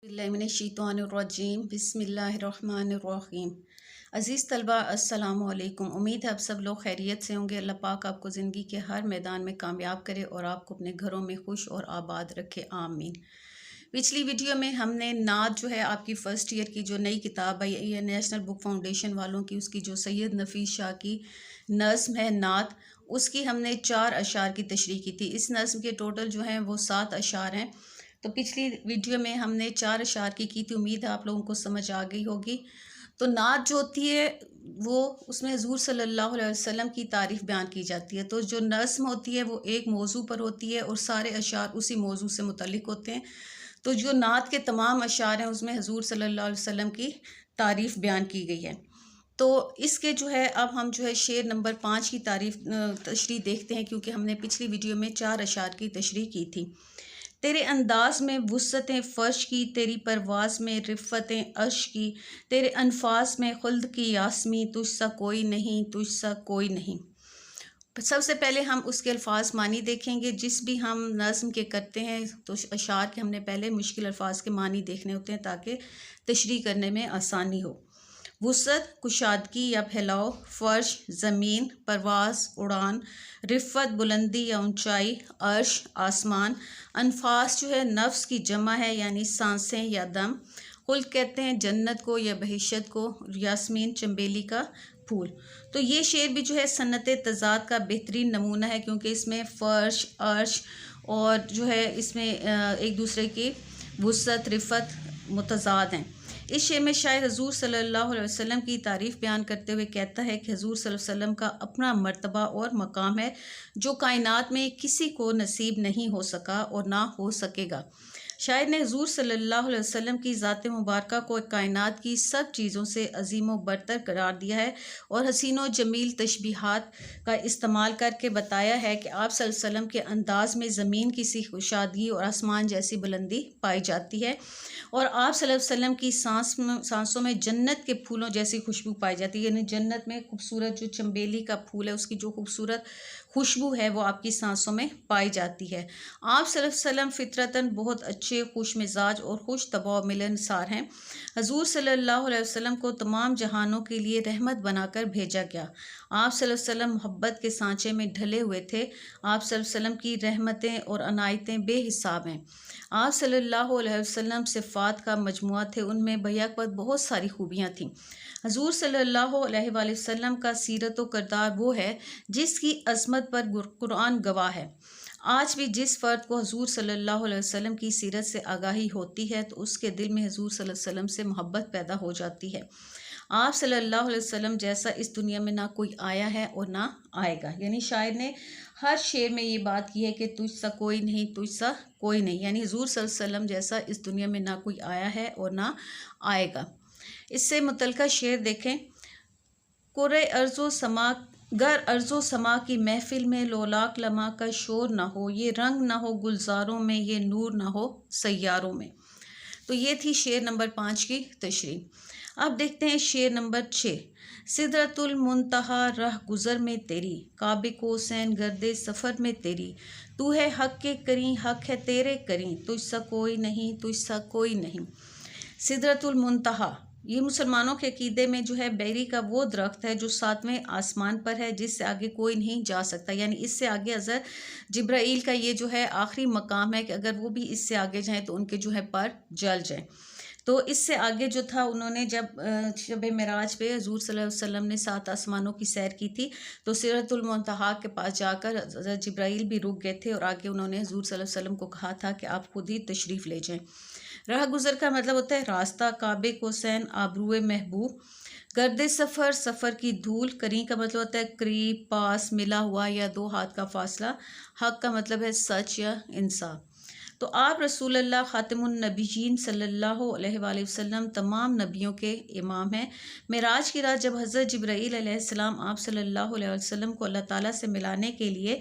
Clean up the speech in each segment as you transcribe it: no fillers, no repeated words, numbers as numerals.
बिस्मिल्लाहिर्रहमानिर्रहीम बिस्मिल्लाहिर्रहमानिर्रहीम। अज़ीज़ तलबा अस्सलामु अलैकुम। उम्मीद है आप सब लोग खैरियत से होंगे। अल्लाह पाक आपको ज़िंदगी के हर मैदान में कामयाब करे और आपको अपने घरों में खुश और आबाद रखे, आमीन। पिछली वीडियो में हमने नात जो है आपकी फ़र्स्ट ईयर की जो नई किताब है ये नेशनल बुक फाउंडेशन वालों की, उसकी जो सैयद नफ़ीस शाह की नज़्म है नात, उसकी हमने 4 अशार की तशरीह की थी। इस नज़्म के टोटल जो हैं वो 7 अशार हैं। तो पिछली वीडियो में हमने 4 अशार की थी। उम्मीद है आप लोगों को समझ आ गई होगी। तो नात जो होती है वो उसमें हुज़ूर सल्लल्लाहु अलैहि वसल्लम की तारीफ़ बयान की जाती है। तो जो नज़्म होती है वो एक मौजू पर होती है और सारे अशार उसी मौजू से मुतल्लिक़ होते हैं। तो जो नात के तमाम अशार हैं उसमें हुज़ूर सल्लल्लाहु अलैहि वसल्लम की तारीफ़ बयान की गई है। तो इसके जो है अब हम जो है शेर नंबर 5 की तशरीह देखते हैं, क्योंकि हमने पिछली वीडियो में 4 अशार की तशरीह की थी। तेरे अंदाज में वुसअतें फ़र्श की, तेरी परवाज़ में रिफ़्फ़तें अर्श की, तेरे अनफास में खुल्द की यास्मी, तुझसा कोई नहीं, तुझसा कोई नहीं। सबसे पहले हम उसके अल्फाज मानी देखेंगे। जिस भी हम नज़्म के करते हैं तो अशार के हमने पहले मुश्किल अल्फाज के मानी देखने होते हैं ताकि तशरीह करने में आसानी हो। वुसअत कुशादगी या फैलाव, फ़र्श ज़मीन, परवाज़ उड़ान, रिफ़्फ़त बुलंदी या ऊंचाई, अर्श आसमान, अनफास जो है नफ्स की जमा है यानी सांसें या दम, खुल्द कहते हैं जन्नत को या बहिश्त को, यास्मीन चंबेली का फूल। तो ये शेर भी जो है सन्नत तज़ाद का बेहतरीन नमूना है, क्योंकि इसमें फ़र्श अर्श और जो है इसमें एक दूसरे की वुसअत रिफ़त मुतज़ाद हैं। इस शेर में शायद हुज़ूर सल्लल्लाहु अलैहि वसल्लम की तारीफ़ बयान करते हुए कहता है कि हुज़ूर सल्लल्लाहु अलैहि वसल्लम का अपना मर्तबा और मकाम है जो कायनात में किसी को नसीब नहीं हो सका और ना हो सकेगा। शायर ने हुज़ूर सल्लल्लाहु अलैहि वसल्लम की ज़ात मुबारका को कायनात की सब चीज़ों से अजीम व बरतर करार दिया है और हसीन व जमील तशबीहात का इस्तेमाल करके बताया है कि आप सल्लल्लाहु अलैहि वसल्लम के अंदाज़ में ज़मीन की सी खुशादगी और आसमान जैसी बुलंदी पाई जाती है और आप सल्लल्लाहु अलैहि वसल्लम की सांसों में जन्नत के फूलों जैसी खुशबू पाई जाती है। यानी जन्नत में खूबसूरत जो चंबेली का फूल है उसकी जो खूबसूरत खुशबू है वो आपकी सांसों में पाई जाती है। आप सल्लल्लाहु अलैहि वसल्लम फितरतन बहुत अच्छे, खुश मिजाज और खुश तबाव मिलनसार हैं। हुज़ूर सल्लल्लाहु अलैहि वसल्लम को तमाम जहानों के लिए रहमत बनाकर भेजा गया। आप सल्लल्लाहु अलैहि वसल्लम मोहब्बत के सांचे में ढले हुए थे। आप सल्लल्लाहु अलैहि वसल्लम की रहमतें और अनायतें बेहिसाब हैं। आप सल्लल्लाहु अलैहि वसल्लम सिफ़ात का मजमुआ थे, उनमें बैक-वक्त बहुत सारी खूबियाँ थीं। हुज़ूर सल्लल्लाहु अलैहि वसल्लम का सीरत व किरदार वो है जिसकी अज़मत पर कुरान गवाह है। आज भी जिस फ़र्द को हुज़ूर सल्लल्लाहु अलैहि वसल्लम की सीरत से आगाही होती है तो उसके दिल में हुज़ूर सल्लल्लाहु अलैहि वसल्लम से मोहब्बत पैदा हो जाती है। आप सल्लल्लाहु अलैहि वसल्लम जैसा इस दुनिया में ना कोई आया है और ना आएगा। यानी शायर ने हर शेर में ये बात की है कि तुझसा कोई नहीं, तुझसा कोई नहीं, यानी हुज़ूर सल्लल्लाहु अलैहि वसल्लम जैसा इस दुनिया में ना कोई आया है और ना आएगा। इससे मुतल्लिक़ शेर देखें। कुर्रे अर्ज़ो समा गर अर्ज़ो समा की महफ़िल में लोलाक लमा का शोर ना हो, ये रंग ना हो गुलज़ारों में, ये नूर ना हो सैयारों में। तो ये थी शेर नंबर 5 की तशरीह। अब देखते हैं शेर नंबर 6। सिदरतुल मुंतहा रह गुज़र में तेरी, काबे कोसैन गर्दे सफ़र में तेरी, तू है हक़ के करीं, हक़ है तेरे करीं, तुझसा कोई नहीं, तुझसा कोई नहीं। सिदरतुल मुंतहा ये मुसलमानों के अकीदे में जो है बेरी का वो दरख्त है जो 7वें आसमान पर है, जिससे आगे कोई नहीं जा सकता। यानी इससे आगे हज़रत जिब्राईल का ये जो है आखिरी मकाम है कि अगर वो भी इससे आगे जाएं तो उनके जो है पर जल जाएं। तो इससे आगे जो था उन्होंने जब शब मेराज पे हुज़ूर सल्लल्लाहु अलैहि वसल्लम ने 7 आसमानों की सैर की थी तो सिदरतुल मुंतहा के पास जाकर हज़रत जिब्राईल भी रुक गए थे और आगे उन्होंने हुज़ूर सल्लल्लाहु अलैहि वसल्लम को कहा था कि आप खुद ही तशरीफ़ ले जाएं। राह गुज़र का मतलब होता है रास्ता, काबे कोसैन आबरूए महबूब, गर्दे सफ़र सफ़र की धूल, करीं का मतलब होता है करीब, पास, मिला हुआ या 2 हाथ का फासला, हक़ का मतलब है सच या इंसाफ। तो आप रसूलुल्लाह ख़ातिमुन नबीयीन सल्लल्लाहु अलैहि वसल्लम तमाम नबियों के इमाम हैं। मेराज की रात जब हज़रत जिब्राईल अलैहिस्सलाम आप सल्लल्लाहु अलैहि वसल्लम को अल्लाह ताला से मिलाने के लिए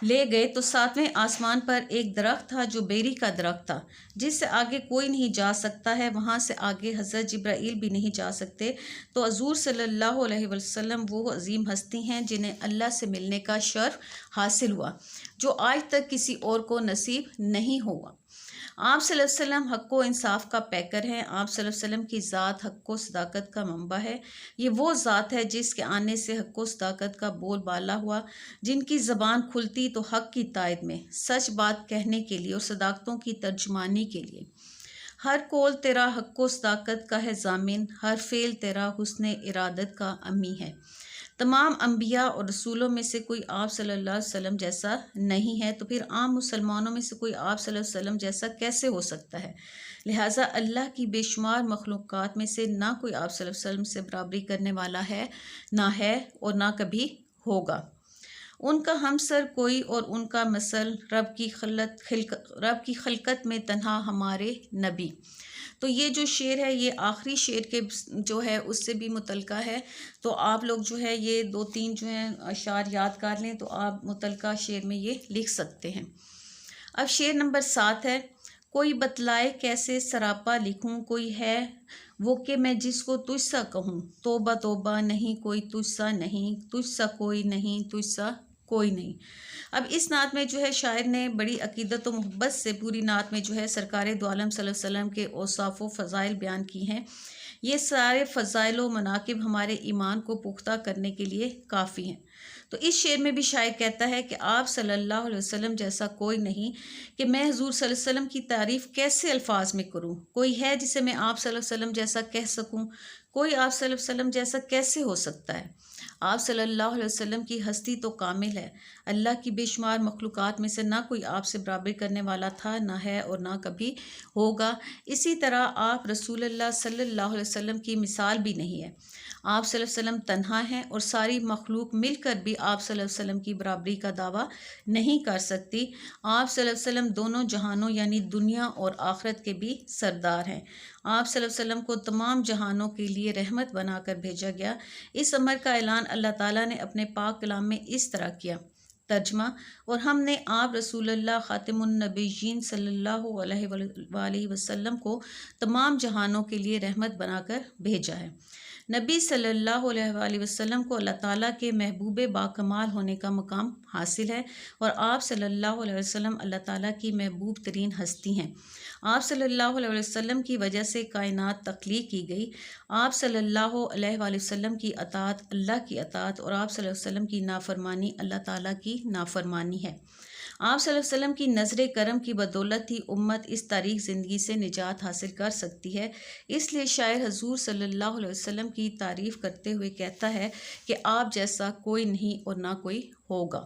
ले गए तो 7वें आसमान पर एक दरख्त था जो बेरी का दरख्त था, जिससे आगे कोई नहीं जा सकता है। वहाँ से आगे हज़रत जिब्राईल भी नहीं जा सकते। तो हुज़ूर सल्लल्लाहु अलैहि वसल्लम वो अजीम हस्ती हैं जिन्हें अल्लाह से मिलने का शर्फ़ हासिल हुआ। जो आज तक किसी और को नसीब नहीं होगा। आप सल्लल्लाहु अलैहि वसल्लम हक़ व इंसाफ का पैकर हैं। आप सल्लल्लाहु अलैहि वसल्लम की ज़ात हक़ व सदाकत का मंबा है। ये वो ज़ात है जिसके आने से हक़ व सदाकत का बोलबाला हुआ, जिनकी ज़बान खुलती तो हक़ की तायद में, सच बात कहने के लिए और सदाकतों की तर्जुमानी के लिए। हर कौल तेरा हक़ व सदाकत का है ज़ामिन, हर फ़ेल तेरा हुस्न इरादत का अमी है। तमाम अंबिया और रसूलों में से कोई आप सल्लल्लाहु अलैहि वसल्लम जैसा नहीं है, तो फिर आम मुसलमानों में से कोई आप सल्लल्लाहु अलैहि वसल्लम जैसा कैसे हो सकता है। लिहाजा अल्लाह की बेशुमार मखलूक़ात में से ना कोई आप सल्लल्लाहु अलैहि वसल्लम से बराबरी करने वाला है, ना है और ना कभी होगा। उनका हमसर कोई और उनका मसल रब की खलकत में तन्हा हमारे नबी। तो ये जो शेर है ये आखिरी शेर के जो है उससे भी मुतलका है। तो आप लोग जो है ये 2-3 जो हैं अशार याद कर लें तो आप मुतलका शेर में ये लिख सकते हैं। अब शेर नंबर 7 है। कोई बतलाए कैसे सरापा लिखूं, कोई है वो कि मैं जिसको तुझसा कहूँ। तोबा तोबा नहीं कोई तुझसा नहीं, तुझसा कोई नहीं, तुझसा कोई नहीं। अब इस नात में जो है शायर ने बड़ी अकीदत व मोहब्बत से पूरी नात में जो है सरकार दो आलम सल्लल्लाहु अलैहि वसल्लम के औसाफ व फ़ज़ाइल बयान की हैं। ये सारे फ़ज़ाइल व मनाकिब हमारे ईमान को पुख्ता करने के लिए काफ़ी हैं। तो इस शेर में भी शायर कहता है कि आप सल्लल्लाहु अलैहि वसल्लम जैसा कोई नहीं, कि मैं हुज़ूर सल्लल्लाहु अलैहि वसल्लम की तारीफ़ कैसे अल्फाज में करूँ। कोई है जिसे मैं आप सल्लल्लाहु अलैहि वसल्लम जैसा कह सकूँ, कोई आप सल्लल्लाहु अलैहि वसल्लम जैसा कैसे हो सकता है। आप सल्लल्लाहु अलैहि वसल्लम की हस्ती तो कामिल है। अल्लाह की बेशुमार मखलूक़ात में से ना कोई आपसे बराबरी करने वाला था, ना है और ना कभी होगा। इसी तरह आप रसूलुल्लाह सल्लल्लाहु अलैहि वसल्लम की मिसाल भी नहीं है। आप सल्लल्लाहु अलैहि वसल्लम तन्हा हैं और सारी मखलूक मिलकर भी आप सल्लल्लाहु अलैहि वसल्लम की बराबरी का दावा नहीं कर सकती। आप सल्लल्लाहु अलैहि वसल्लम दोनों जहानों यानी दुनिया और आखिरत के भी सरदार हैं। आप सल्लल्लाहु अलैहि वसल्लम को तमाम जहानों के लिए रहमत बनाकर भेजा गया। इस अमर का ऐलान अल्लाह ताला ने अपने पाक कलाम में इस तरह किया। तर्जमा, और हमने आप रसूलुल्लाह ख़ातिमुन नबिय्यीन सल्लल्लाहु अलैहि वसल्लम को तमाम जहानों के लिए रहमत बनाकर भेजा है। नबी सल्लल्लाहु अलैहि वसल्लम को अल्लाह ताला के महबूब बाकमाल होने का मकाम हासिल है और आप सल्लल्लाहु अलैहि वसल्लम अल्लाह ताला की महबूब तरीन हस्ती हैं। आप सल्लल्लाहु अलैहि वसल्लम की वजह से कायनात तख्लीक की गई। आप सल्लल्लाहु अलैहि वसल्लम की अताअत अल्लाह की अताअत और आप सल्लल्लाहु अलैहि वसल्लम की नाफरमानी अल्लाह ताला की नाफरमानी है। आप सल्लल्लाहु अलैहि वसल्लम की नज़र करम की बदौलत ही उम्मत इस तारीख ज़िंदगी से निजात हासिल कर सकती है। इसलिए शायर हजूर सल्लल्लाहु अलैहि वसल्लम की तारीफ़ करते हुए कहता है कि आप जैसा कोई नहीं और ना कोई होगा।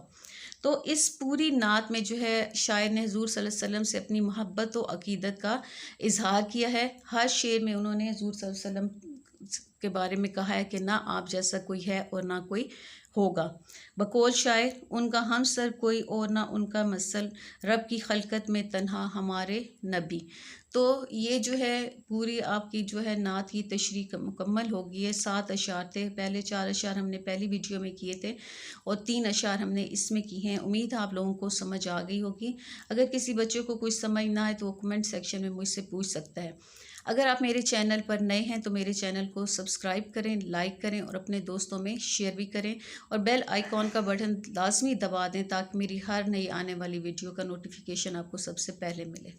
तो इस पूरी नात में जो है शायर ने हजूर सल्लल्लाहु अलैहि वसल्लम से अपनी मोहब्बत व अकीदत का इजहार किया है। हर शेर में उन्होंने हजूर सल्लल्लाहु अलैहि वसल्लम के बारे में कहा है कि ना आप जैसा कोई है और ना कोई होगा। बकौल शायर, उनका हमसर कोई और ना उनका मसल रब की खलकत में तन्हा हमारे नबी। तो ये जो है पूरी आपकी जो है नात की तशरीह मुकम्मल होगी। ये 7 अशार थे। पहले 4 अशार हमने पहली वीडियो में किए थे और 3 अशार हमने इसमें की हैं। उम्मीद है आप लोगों को समझ आ गई होगी। अगर किसी बच्चे को कुछ समझ ना आए तो वो कमेंट सेक्शन में मुझसे पूछ सकता है। अगर आप मेरे चैनल पर नए हैं तो मेरे चैनल को सब्सक्राइब करें, लाइक करें और अपने दोस्तों में शेयर भी करें और बेल आइकॉन का बटन लाजमी दबा दें ताकि मेरी हर नई आने वाली वीडियो का नोटिफिकेशन आपको सबसे पहले मिले।